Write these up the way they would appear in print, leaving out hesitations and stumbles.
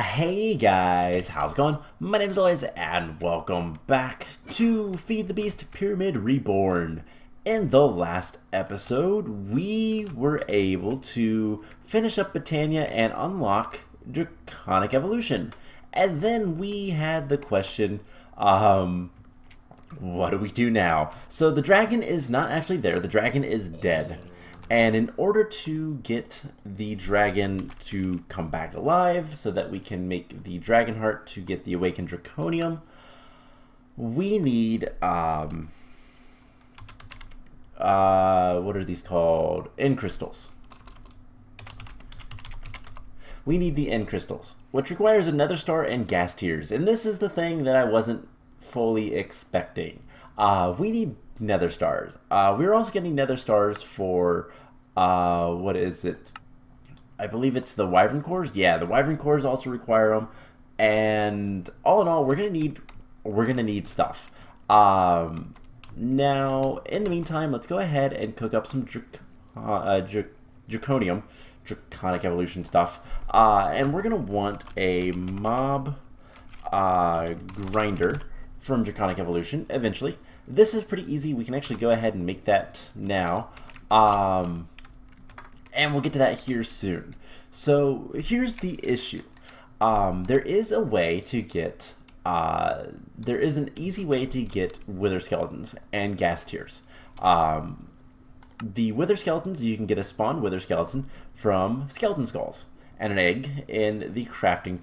Hey guys, how's it going? My name is Elias and welcome back to Feed the Beast Pyramid Reborn. In the last episode, we were able to finish up Britannia and unlock Draconic Evolution. And then we had the question, what do we do now? So the dragon is not actually there, the dragon is dead. And in order to get the dragon to come back alive so that we can make the dragon heart to get the awakened draconium, we need what are these called? End crystals. We need the end crystals, which requires a nether star and gas tiers. And this is the thing that I wasn't fully expecting. We need nether stars. We're also getting nether stars for what is it? I believe it's the wyvern cores. Yeah, the wyvern cores also require them. And all in all, we're gonna need stuff. Now, in the meantime, let's go ahead and cook up some draconium, draconic evolution stuff. And we're gonna want a mob grinder from draconic evolution eventually. This is pretty easy. We can actually go ahead and make that now. And we'll get to that here soon. So here's the issue. There is a way to get, there is an easy way to get wither skeletons and gas tiers. The wither skeletons, you can get a spawn wither skeleton from skeleton skulls and an egg in the crafting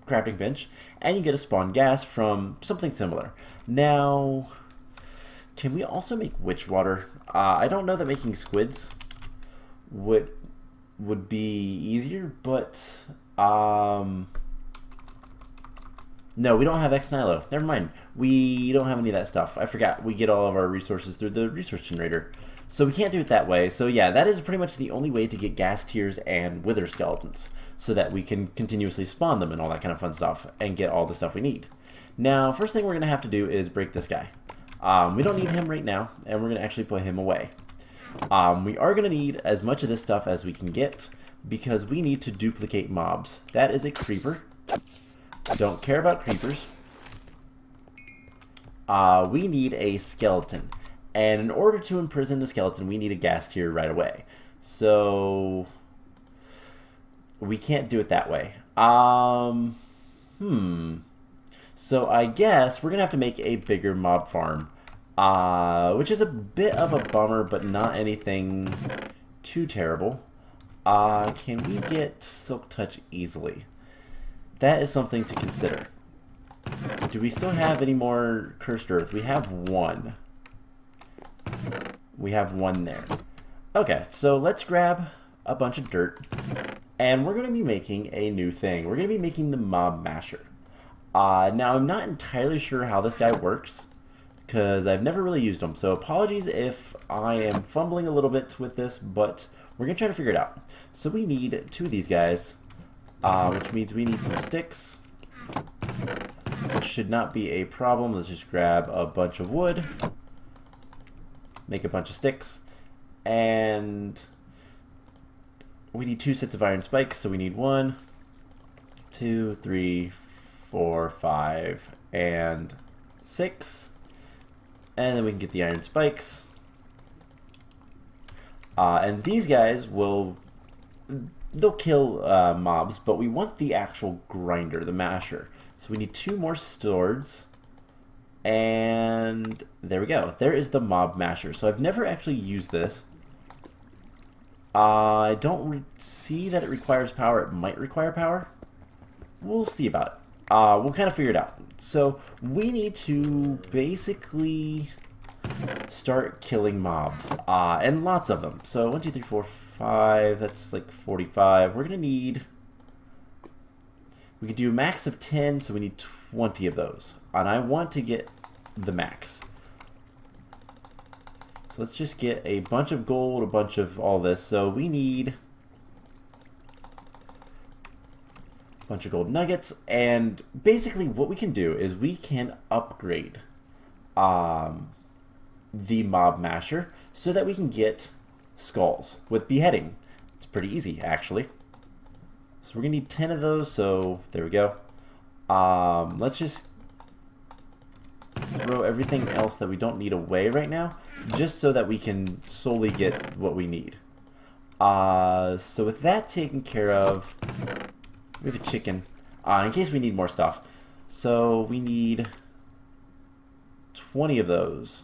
bench, and you get a spawn gas from something similar. Now, can we also make witch water? I don't know that making squids would be easier, but no, we don't have X-Nilo. Never mind. We don't have any of that stuff. I forgot. We get all of our resources through the resource generator. So we can't do it that way. So yeah, that is pretty much the only way to get gas tiers and wither skeletons, so that we can continuously spawn them and all that kind of fun stuff and get all the stuff we need. Now, first thing we're going to have to do is break this guy. We don't need him right now, and we're going to actually put him away. We are going to need as much of this stuff as we can get, because we need to duplicate mobs. That is a creeper. Don't care about creepers. We need a skeleton. And in order to imprison the skeleton, we need a gas tier right away. So we can't do it that way. So I guess we're going to have to make a bigger mob farm. Which is a bit of a bummer, but not anything too terrible. Can we get Silk Touch easily? That is something to consider. Do we still have any more Cursed Earth? We have one. We have one there. Okay, so let's grab a bunch of dirt, and we're going to be making a new thing. We're going to be making the Mob Masher. Now, I'm not entirely sure how this guy works, because I've never really used them. So apologies if I am fumbling a little bit with this, but we're going to try to figure it out. So we need two of these guys, which means we need some sticks, which should not be a problem. Let's just grab a bunch of wood, make a bunch of sticks, and we need 2 sets of iron spikes. So we need 1, 2, 3, 4, 5, and 6. And then we can get the iron spikes. And these guys they'll kill mobs, but we want the actual grinder, the masher. So we need 2 more swords. And there we go. There is the mob masher. So I've never actually used this. I don't see that it requires power. It might require power. We'll see about it. We'll kind of figure it out. So we need to basically start killing mobs, and lots of them. So 1, 2, 3, 4, 5. That's like 45. We're gonna need. We could do a max of 10, so we need 20 of those, and I want to get the max. So let's just get a bunch of gold, a bunch of all this. So we need bunch of gold nuggets, and basically what we can do is we can upgrade the mob masher so that we can get skulls with beheading. It's pretty easy, actually. So we're gonna need 10 of those, so there we go. Let's just throw everything else that we don't need away right now, just so that we can solely get what we need. So with that taken care of, we have a chicken, in case we need more stuff. So we need 20 of those.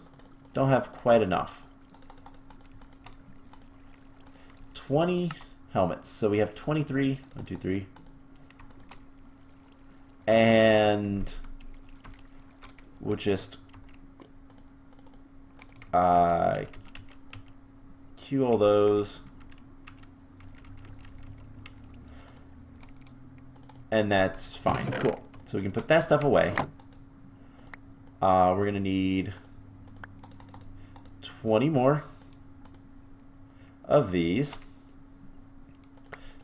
Don't have quite enough. 20 helmets. So we have 23. 1, 2, 3. And we'll just queue all those. And that's fine. Cool. So we can put that stuff away. We're going to need 20 more of these.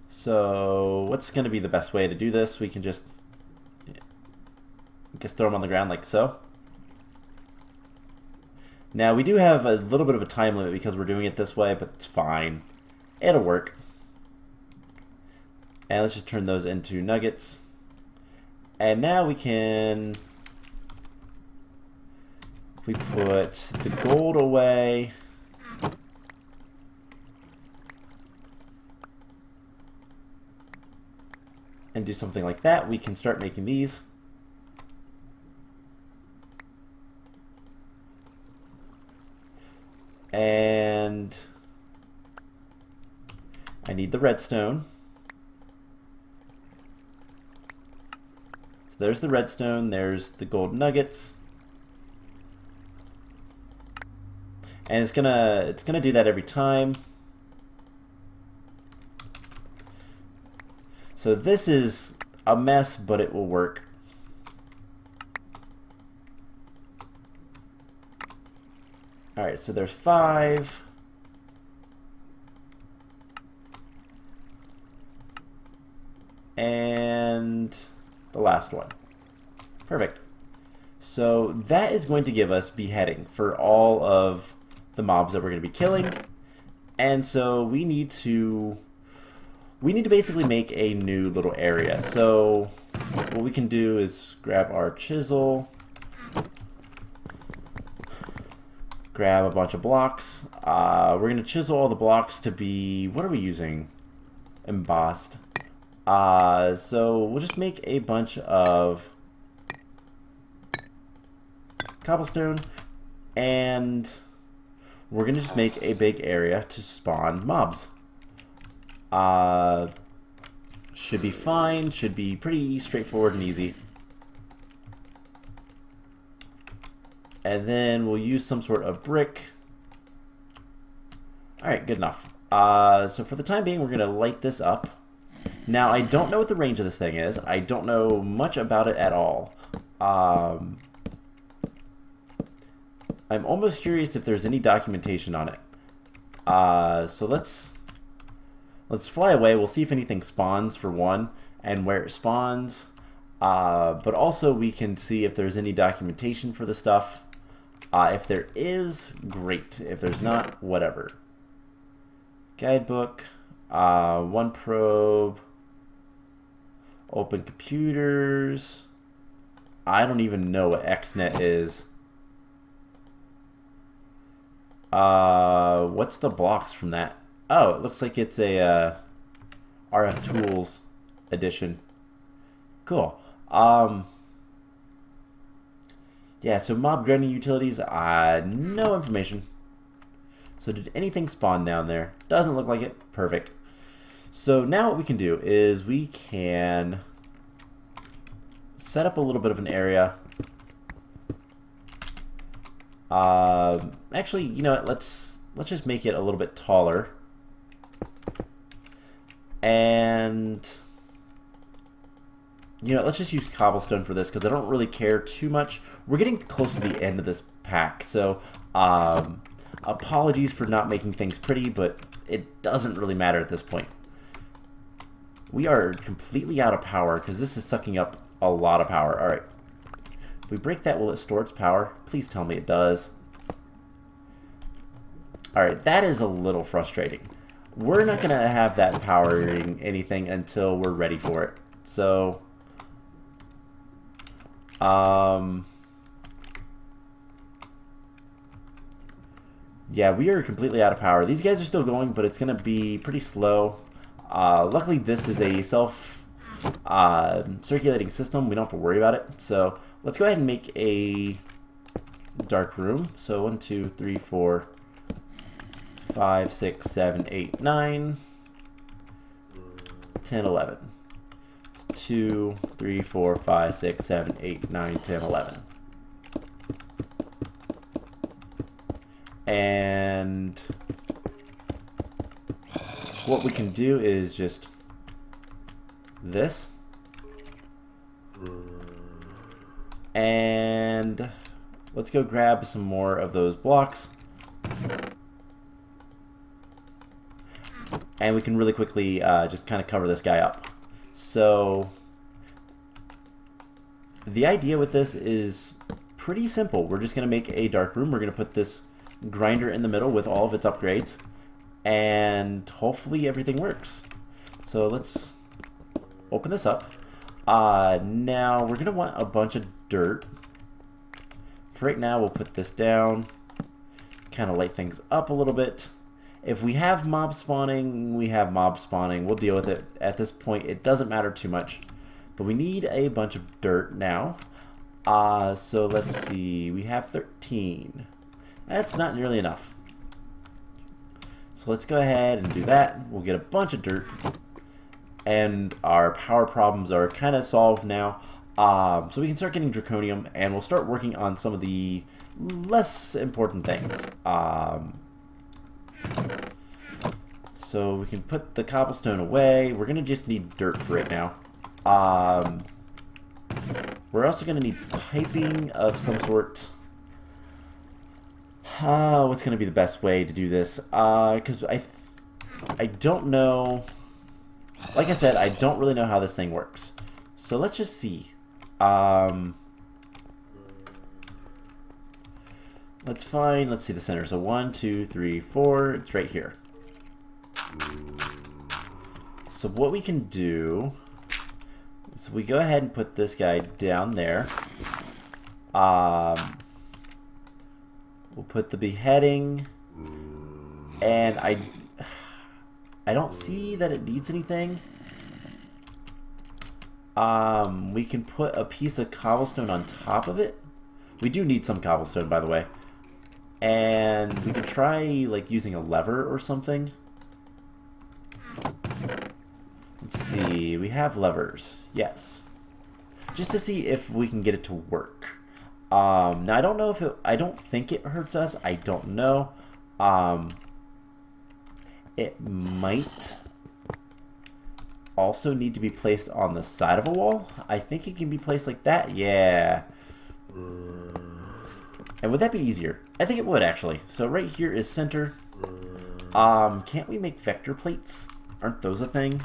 So what's going to be the best way to do this? We can just throw them on the ground like so. Now we do have a little bit of a time limit because we're doing it this way, but it's fine. It'll work. And let's just turn those into nuggets. And now we can, if we put the gold away, and do something like that, we can start making these. And I need the redstone. So there's the redstone, there's the gold nuggets. And it's gonna do that every time. So this is a mess, but it will work. Alright, so there's 5. And the last one. Perfect. So that is going to give us beheading for all of the mobs that we're going to be killing. And so we need to basically make a new little area. So what we can do is grab our chisel, grab a bunch of blocks. We're going to chisel all the blocks to be, what are we using? Embossed. So we'll just make a bunch of cobblestone, and we're going to just make a big area to spawn mobs. Should be fine, should be pretty straightforward and easy. And then we'll use some sort of brick. Alright, good enough. So for the time being, we're going to light this up. Now, I don't know what the range of this thing is. I don't know much about it at all. I'm almost curious if there's any documentation on it. So let's fly away. We'll see if anything spawns for one, and where it spawns. But also we can see if there's any documentation for the stuff. If there is, great. If there's not, whatever. Guidebook, one probe, open computers. I don't even know what XNet is. What's the blocks from that? Oh, it looks like it's a RF Tools edition. Cool. Yeah, so mob grinding utilities, no information. So did anything spawn down there? Doesn't look like it. Perfect. So now what we can do is we can set up a little bit of an area. Actually, you know what? Let's just make it a little bit taller. And you know, let's just use cobblestone for this because I don't really care too much. We're getting close to the end of this pack, so apologies for not making things pretty, but it doesn't really matter at this point. We are completely out of power because this is sucking up a lot of power. All right. If we break that, will it store its power? Please tell me it does. All right, that is a little frustrating. we're not going to have that powering anything until we're ready for it. So, yeah, we are completely out of power. These guys are still going, but it's going to be pretty slow. Luckily, this is a self-circulating system. We don't have to worry about it. So let's go ahead and make a dark room. So 1, 2, 3, 4, 5, 6, 7, 8, 9, 10, 11. 2, 3, 4, 5, 6, 7, 8, 9, 10, 11. And what we can do is just this. And let's go grab some more of those blocks. And we can really quickly just kind of cover this guy up. So the idea with this is pretty simple. We're just going to make a dark room. We're going to put this grinder in the middle with all of its upgrades, and hopefully everything works. So let's open this up. Now we're going to want a bunch of dirt. For right now, we'll put this down, kind of light things up a little bit. If we have mob spawning, we have mob spawning. We'll deal with it. At this point, it doesn't matter too much. But we need a bunch of dirt now. So let's see. We have 13. That's not nearly enough. So let's go ahead and do that. We'll get a bunch of dirt. And our power problems are kind of solved now. So we can start getting draconium, and we'll start working on some of the less important things. So we can put the cobblestone away. We're going to just need dirt for right now. We're also going to need piping of some sort. What's going to be the best way to do this? Because I don't know. Like I said, I don't really know how this thing works. So let's just see. Let's see the center. So 1, 2, 3, 4. It's right here. So what we can do is we go ahead and put this guy down there. We'll put the beheading, and I don't see that it needs anything. We can put a piece of cobblestone on top of it. We do need some cobblestone, by the way. And we could try like using a lever or something. Let's see, we have levers. Yes. Just to see if we can get it to work. Now I don't know if I don't think it hurts us. I don't know. It might also need to be placed on the side of a wall. I think it can be placed like that. Yeah. And would that be easier? I think it would, actually. So right here is center. Can't we make vector plates? Aren't those a thing?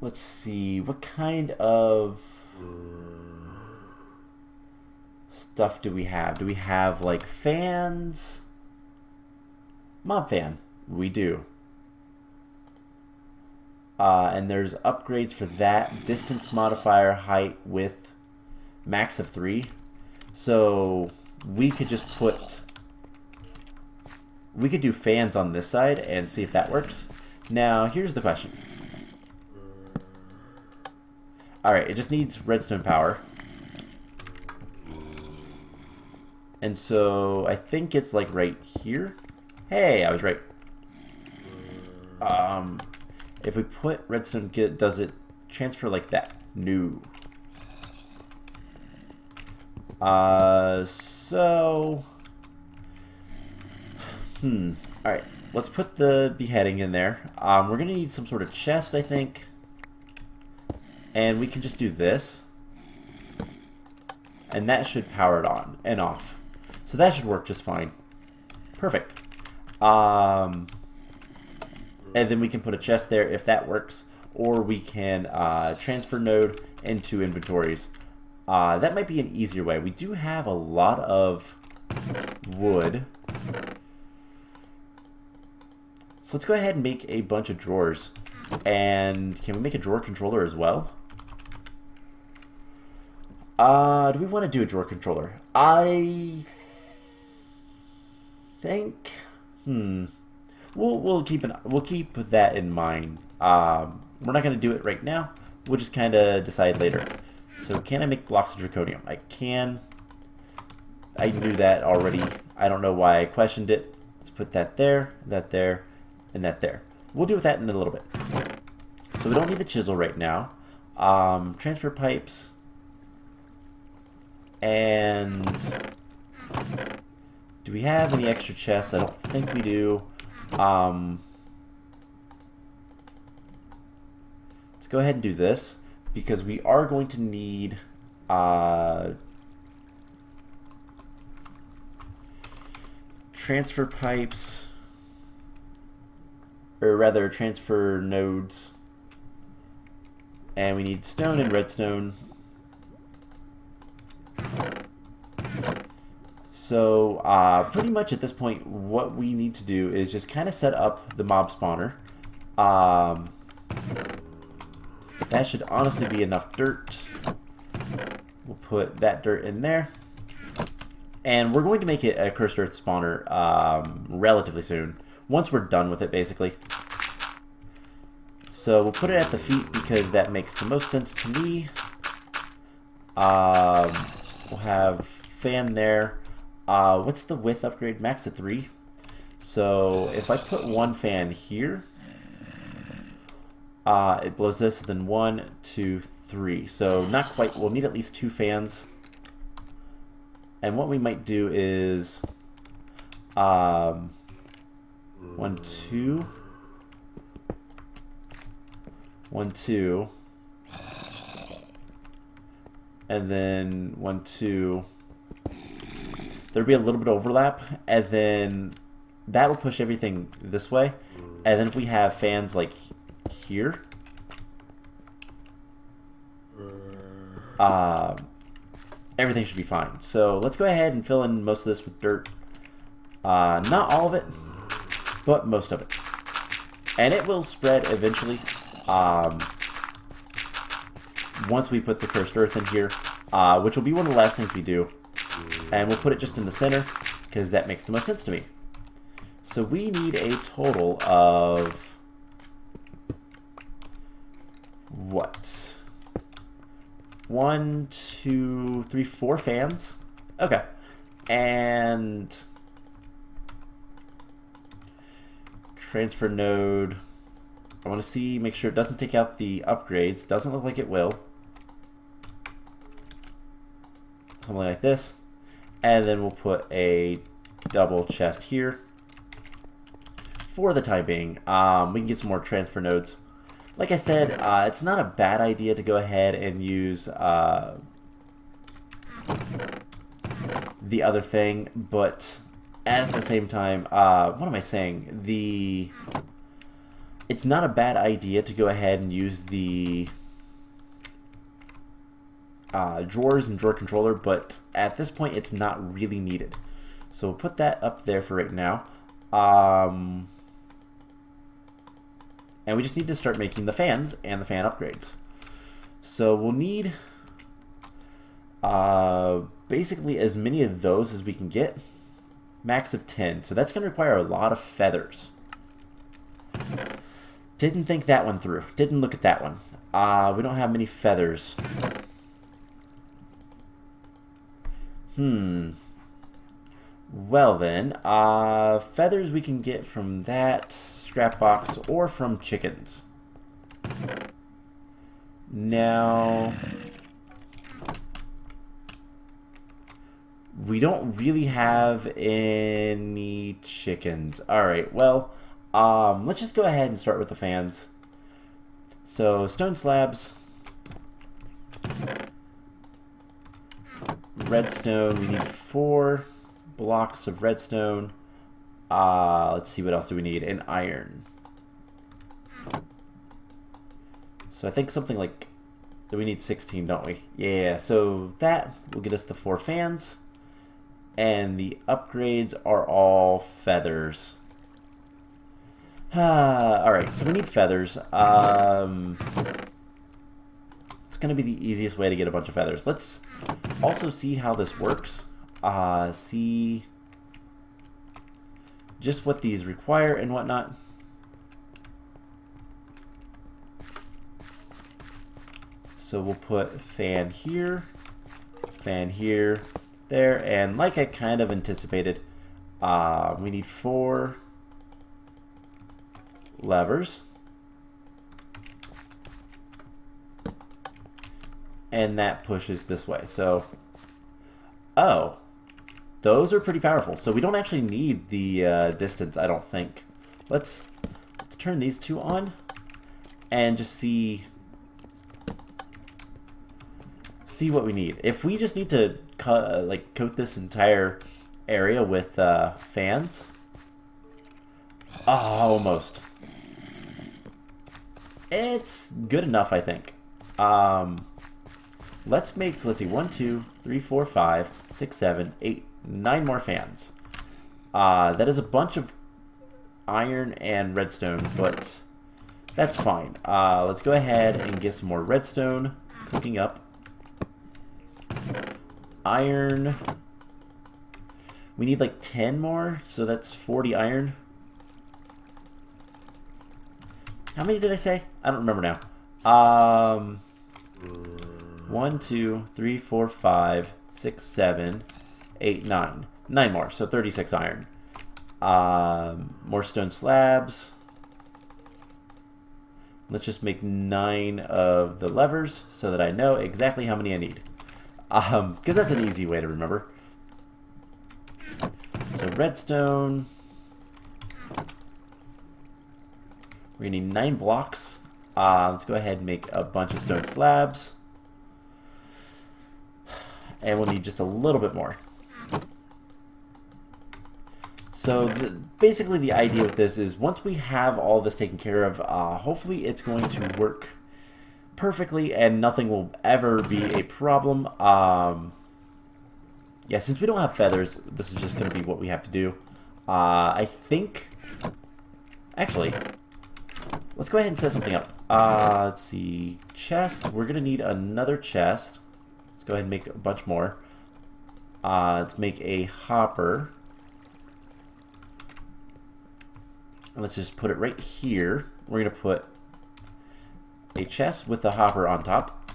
Let's see. What kind of stuff do we have? Do we have, like, fans? Mob fan. We do. And there's upgrades for that. Distance modifier, height, width, max of 3. So we could just put... We could do fans on this side and see if that works. Now, here's the question. Alright, it just needs redstone power. And so I think it's like right here. Hey, I was right. If we put redstone, does it transfer like that? No. Alright, let's put the beheading in there. We're gonna need some sort of chest, I think. And we can just do this. And that should power it on and off. So that should work just fine. Perfect. And then we can put a chest there if that works. Or we can transfer node into inventories. That might be an easier way. We do have a lot of wood. So let's go ahead and make a bunch of drawers. And can we make a drawer controller as well? Do we want to do a drawer controller? I think we'll keep that in mind. We're not going to do it right now. We'll just kind of decide later. So can I make blocks of draconium? I can. I knew that already. I don't know why I questioned it. Let's put that there, and that there. We'll deal with that in a little bit. So we don't need the chisel right now. Transfer pipes. And do we have any extra chests? I don't think we do. Let's go ahead and do this because we are going to need transfer pipes, or rather transfer nodes, and we need stone and redstone. So pretty much at this point what we need to do is just kind of set up the mob spawner. That should honestly be enough dirt. We'll put that dirt in there. And we're going to make it a cursed earth spawner relatively soon. Once we're done with it, basically. So we'll put it at the feet because that makes the most sense to me. We'll have fan there. What's the width upgrade? Max at 3. So if I put one fan here, it blows this, then 1, 2, 3. So not quite. We'll need at least 2 fans. And what we might do is 1, 2, 1, 2, and then 1, 2. There'll be a little bit of overlap, and then that will push everything this way. And then if we have fans like here, everything should be fine. So let's go ahead and fill in most of this with dirt. Not all of it, but most of it. And it will spread eventually once we put the cursed earth in here, which will be one of the last things we do. And we'll put it just in the center because that makes the most sense to me. So we need a total of what? 1, 2, 3, 4 fans. Okay. And transfer node. I want to see, make sure it doesn't take out the upgrades. Doesn't look like it will. Something like this. And then we'll put a double chest here for the time being. We can get some more transfer nodes. Like I said, it's not a bad idea to go ahead and use the other thing, but at the same time, what am I saying? It's not a bad idea to go ahead and use the drawers and drawer controller, but at this point it's not really needed. So we'll put that up there for right now. And we just need to start making the fans and the fan upgrades. So we'll need basically as many of those as we can get. Max of 10. So that's going to require a lot of feathers. Didn't think that one through. Didn't look at that one. We don't have many feathers. Well then, feathers we can get from that scrap box or from chickens. Now, we don't really have any chickens. Alright, well, let's just go ahead and start with the fans. So, stone slabs. Redstone, we need 4 blocks of redstone. Let's see, what else do we need? And iron. So I think something like we need 16, don't we? Yeah, so that will get us the 4 fans. And the upgrades are all feathers. Alright, so we need feathers. It's going to be the easiest way to get a bunch of feathers. Let's also see how this works. See just what these require and whatnot. So we'll put fan here, there, and like I kind of anticipated, we need 4 levers. And that pushes this way. So, oh, those are pretty powerful. So we don't actually need the distance, I don't think. Let's turn these 2 on and just see what we need. If we just need to coat this entire area with fans. Oh, almost. It's good enough, I think. Let's see, 1, 2, 3, 4, 5, 6, 7, 8, 9 more fans. That is a bunch of iron and redstone, but that's fine. Let's go ahead and get some more redstone cooking up. Iron. We need like 10 more, so that's 40 iron. How many did I say? I don't remember now. 1, 2, 3, 4, 5, 6, 7, 8, 9. 9 more, so 36 iron. More stone slabs. Let's just make 9 of the levers so that I know exactly how many I need. Because that's an easy way to remember. So redstone. We're gonna need 9 blocks. Let's go ahead and make a bunch of stone slabs. And we'll need just a little bit more. So basically the idea with this is once we have all this taken care of, hopefully it's going to work perfectly and nothing will ever be a problem. Yeah, since we don't have feathers, this is just going to be what we have to do. I think... Actually, let's go ahead and set something up. Let's see. Chest. We're going to need another chest. Let's go ahead and make a bunch more. Let's make a hopper. And let's just put it right here. We're going to put a chest with the hopper on top.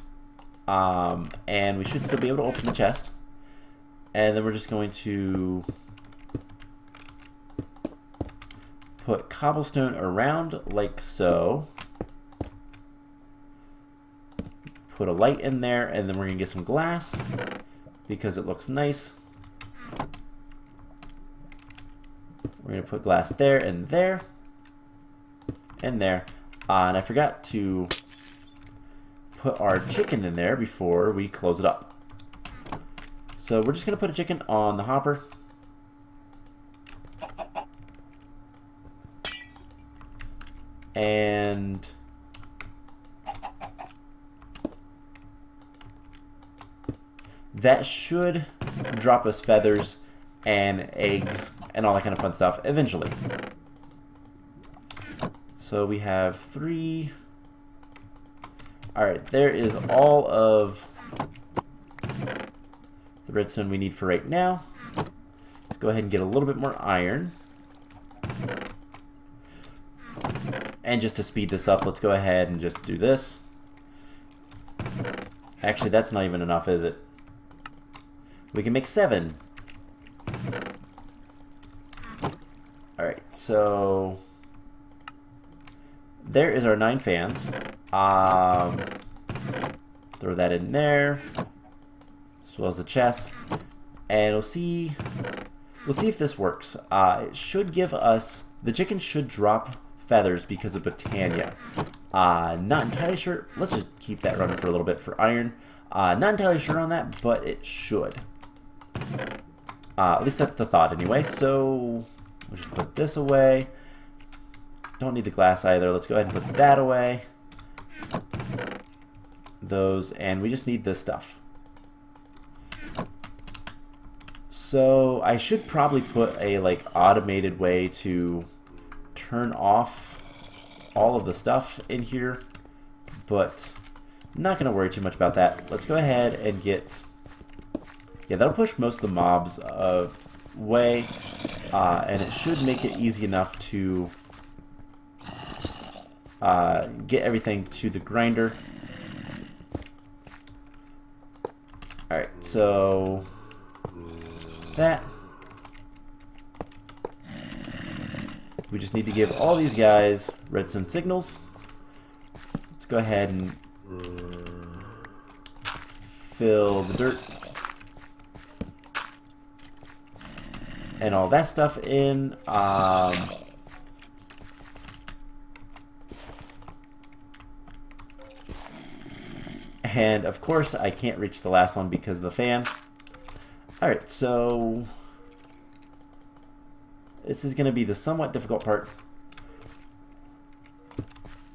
And we should still be able to open the chest. And then we're just going to put cobblestone around like so. Put a light in there, and then we're going to get some glass because it looks nice. We're going to put glass there and there and there. And I forgot to put our chicken in there before we close it up. So we're just going to put a chicken on the hopper. And that should drop us feathers and eggs and all that kind of fun stuff eventually. So we have 3. Alright, there is all of the redstone we need for right now. Let's go ahead and get a little bit more iron. And just to speed this up, let's go ahead and just do this. Actually, that's not even enough, is it? We can make 7. Alright, so there is our 9 fans. Throw that in there, as well as the chest, and we'll see if this works. It should give us, the chicken should drop feathers because of Botania. Not entirely sure. Let's just keep that running for a little bit for iron. Not entirely sure on that, but it should. At least that's the thought anyway. So we'll just put this away. Don't need the glass either. Let's go ahead and put that away. those, and we just need this stuff. So I should probably put a like automated way to turn off all of the stuff in here, but I'm not going to worry too much about that. Let's go ahead and get, yeah, that'll push most of the mobs away, and it should make it easy enough to get everything to the grinder. Alright, so that. We just need to give all these guys redstone signals. Let's go ahead and fill the dirt and all that stuff in. And of course I can't reach the last one because of the fan. Alright, so this is going to be the somewhat difficult part.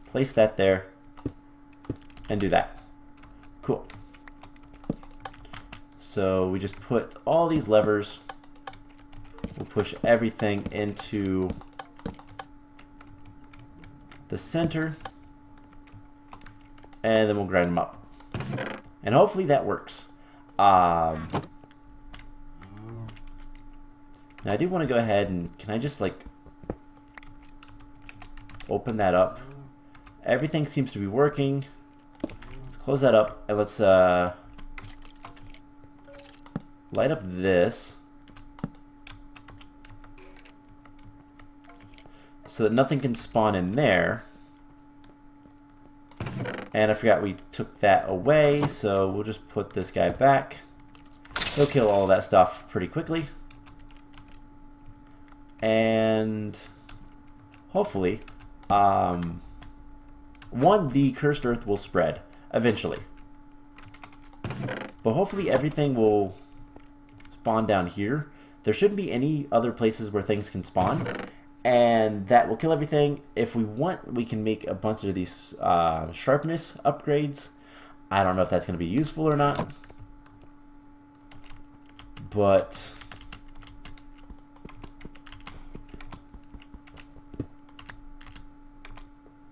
Place that there and do that. Cool. So we just put all these levers. We'll push everything into the center, and then we'll grind them up. And hopefully that works. Now I do want to go ahead and, can I just like open that up? Everything seems to be working. Let's close that up and let's light up this so that nothing can spawn in there. And I forgot we took that away, so we'll just put this guy back. He'll kill all that stuff pretty quickly. And hopefully, the cursed earth will spread eventually. But hopefully everything will spawn down here. There shouldn't be any other places where things can spawn. And that will kill everything. If we want, we can make a bunch of these sharpness upgrades. I don't know if that's going to be useful or not. But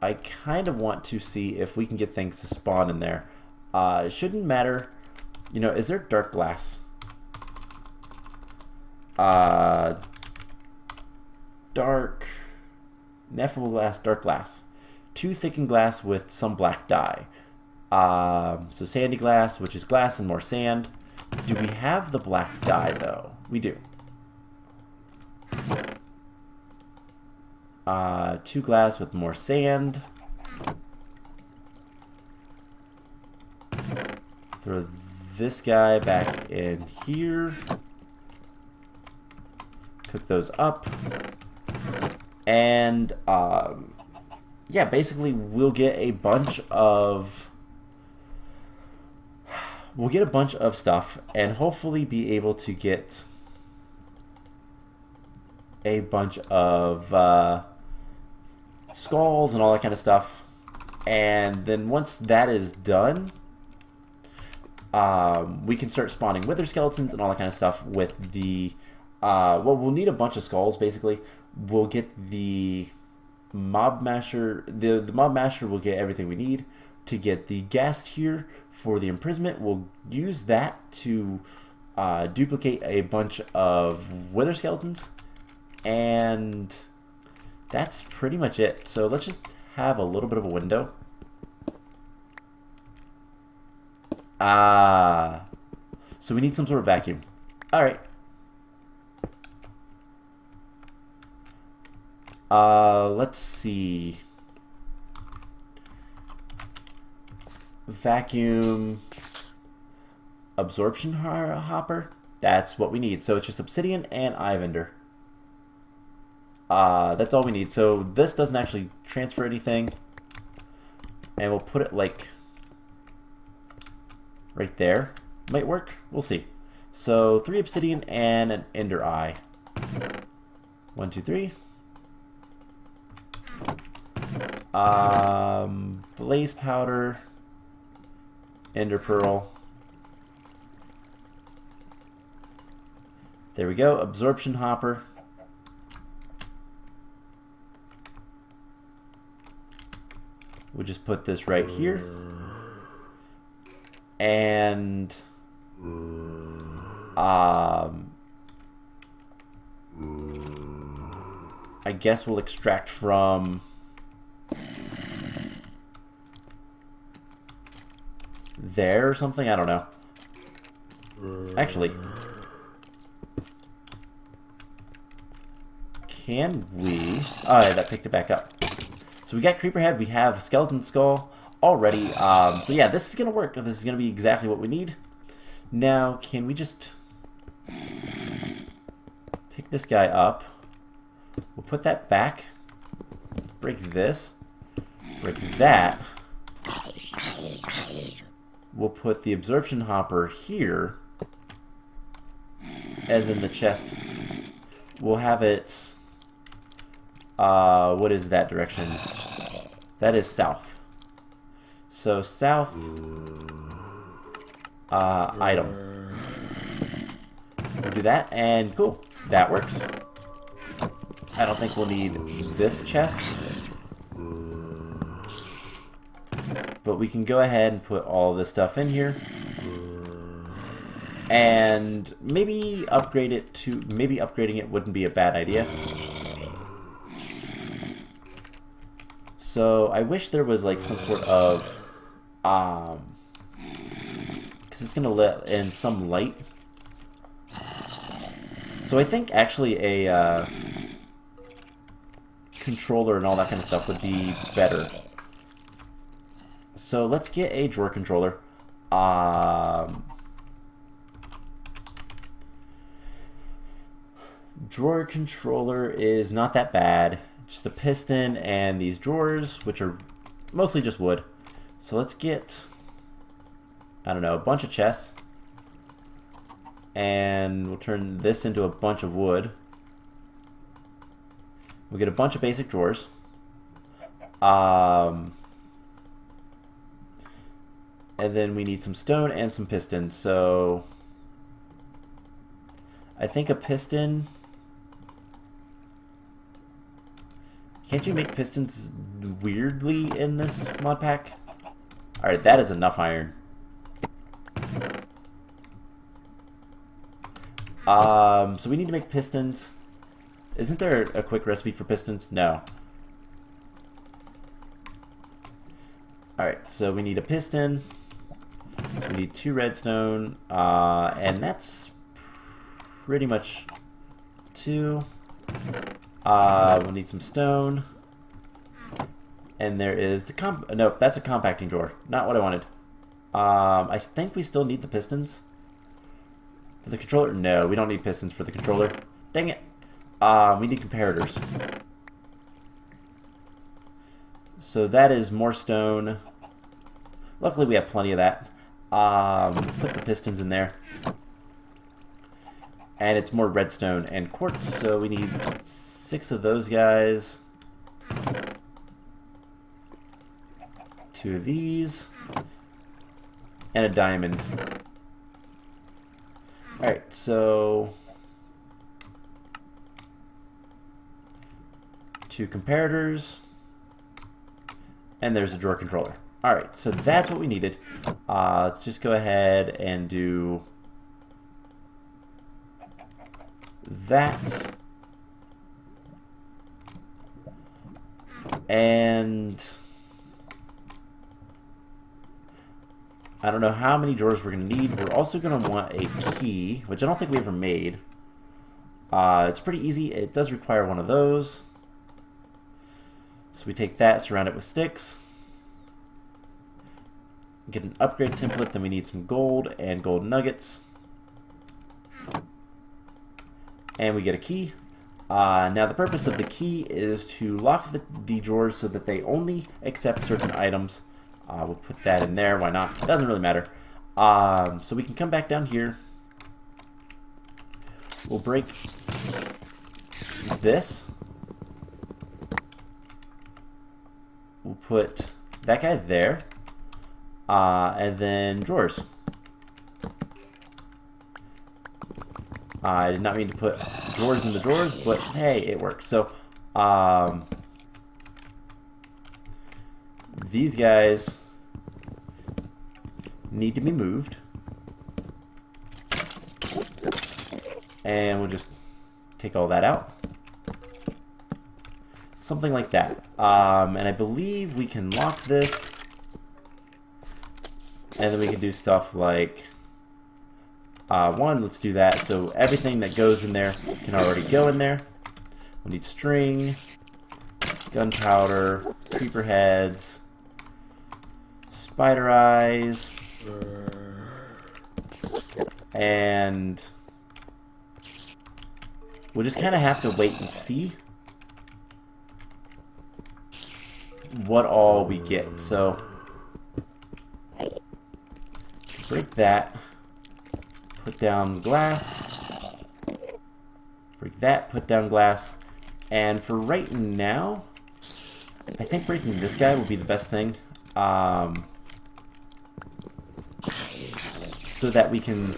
I kind of want to see if we can get things to spawn in there. It shouldn't matter. You know, is there dark glass? Dark, ineffable glass, dark glass. 2 thickened glass with some black dye. So sandy glass, which is glass and more sand. Do we have the black dye though? We do. 2 glass with more sand. Throw this guy back in here. Cook those up. And yeah, basically we'll get a bunch of stuff and hopefully be able to get a bunch of skulls and all that kind of stuff. And then once that is done, we can start spawning wither skeletons and all that kind of stuff with the well, we'll need a bunch of skulls basically. We'll get the mob masher. The mob masher will get everything we need to get the ghast here for the imprisonment. We'll use that to duplicate a bunch of wither skeletons, and that's pretty much it. So let's just have a little bit of a window. So we need some sort of vacuum. All right. Let's see. Vacuum absorption hopper. That's what we need. So it's just obsidian and eye vendor. That's all we need. So this doesn't actually transfer anything. And we'll put it like right there. Might work. We'll see. So 3 obsidian and an ender eye. 1, 2, 3. Blaze powder. Ender Pearl. There we go. Absorption Hopper. We'll just put this right here. And I guess we'll extract from there or something. I don't know. Actually, can we? Oh, yeah, that picked it back up. So we got Creeper Head. We have Skeleton Skull already. So yeah, this is gonna work. This is gonna be exactly what we need. Now, can we just pick this guy up? We'll put that back. Break this. Break that. We'll put the absorption hopper here. And then the chest. We'll have it... what is that direction? That is south. So south... item. We'll do that, and cool. That works. I don't think we'll need this chest. But we can go ahead and put all this stuff in here. And maybe upgrade it to... Maybe upgrading it wouldn't be a bad idea. So I wish there was like some sort of... because it's going to let in some light. So I think actually a controller and all that kind of stuff would be better. So let's get a drawer controller. Drawer controller is not that bad. Just a piston and these drawers, which are mostly just wood. So let's get, I don't know, a bunch of chests. And we'll turn this into a bunch of wood. We'll get a bunch of basic drawers. And then we need some stone and some pistons. So I think a piston... Can't you make pistons weirdly in this mod pack? Alright, that is enough iron. So we need to make pistons. Isn't there a quick recipe for pistons? No. Alright, so we need a piston. So we need 2 redstone. And that's pretty much 2. We'll need some stone. And there is the nope, that's a compacting drawer. Not what I wanted. I think we still need the pistons. For the controller? No, we don't need pistons for the controller. Dang it. We need comparators. So that is more stone. Luckily we have plenty of that. Put the pistons in there. And it's more redstone and quartz, so we need 6 of those guys. 2 of these. And a diamond. Alright, so 2 comparators. And there's a drawer controller. Alright, so that's what we needed. Let's just go ahead and do that. And I don't know how many drawers we're going to need. We're also going to want a key, which I don't think we ever made. It's pretty easy. It does require one of those. So we take that, surround it with sticks. Get an upgrade template, then we need some gold and gold nuggets. And we get a key. Now the purpose of the key is to lock the drawers so that they only accept certain items. We'll put that in there, why not? It doesn't really matter. So we can come back down here. We'll break this. We'll put that guy there. And then drawers. I did not mean to put drawers in the drawers, but hey, it works. So, these guys need to be moved. And we'll just take all that out. Something like that. And I believe we can lock this. And then we can do stuff like... let's do that. So everything that goes in there can already go in there. We'll need string, gunpowder, creeper heads, spider eyes, and we'll just kind of have to wait and see what all we get. So break that. Put down glass, break that, put down glass, and for right now, I think breaking this guy will be the best thing, so that we can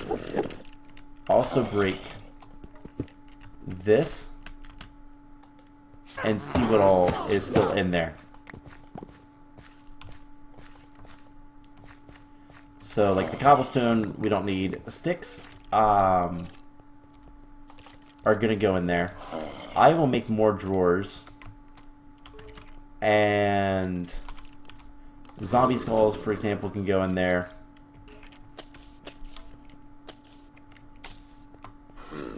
also break this and see what all is still in there. So, like the cobblestone, we don't need. Sticks are going to go in there. I will make more drawers. And zombie skulls, for example, can go in there.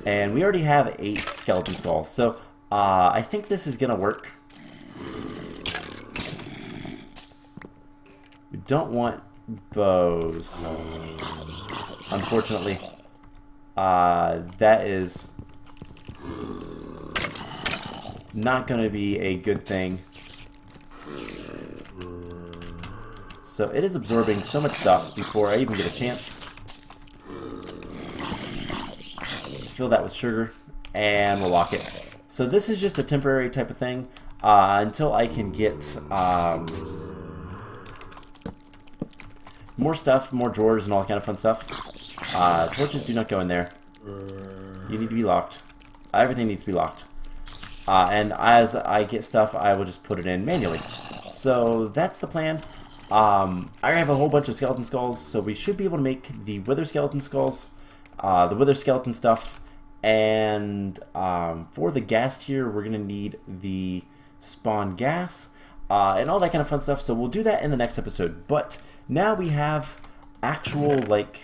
And we already have 8 skeleton skulls. So, I think this is going to work. We don't want bows, unfortunately. That is not going to be a good thing. So it is absorbing so much stuff before I even get a chance. Let's fill that with sugar and we'll lock it. So this is just a temporary type of thing until I can get more stuff, more drawers, and all that kind of fun stuff. Torches do not go in there. You need to be locked. Everything needs to be locked. And as I get stuff, I will just put it in manually. So that's the plan. I have a whole bunch of skeleton skulls, so we should be able to make the wither skeleton skulls, the wither skeleton stuff, and for the gas tier, we're going to need the spawn gas, and all that kind of fun stuff. So we'll do that in the next episode. But now we have actual, like,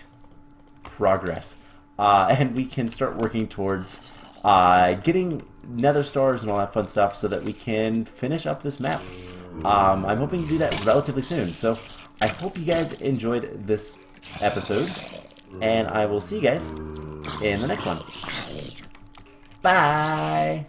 progress. And we can start working towards getting nether stars and all that fun stuff so that we can finish up this map. I'm hoping to do that relatively soon. So I hope you guys enjoyed this episode. And I will see you guys in the next one. Bye!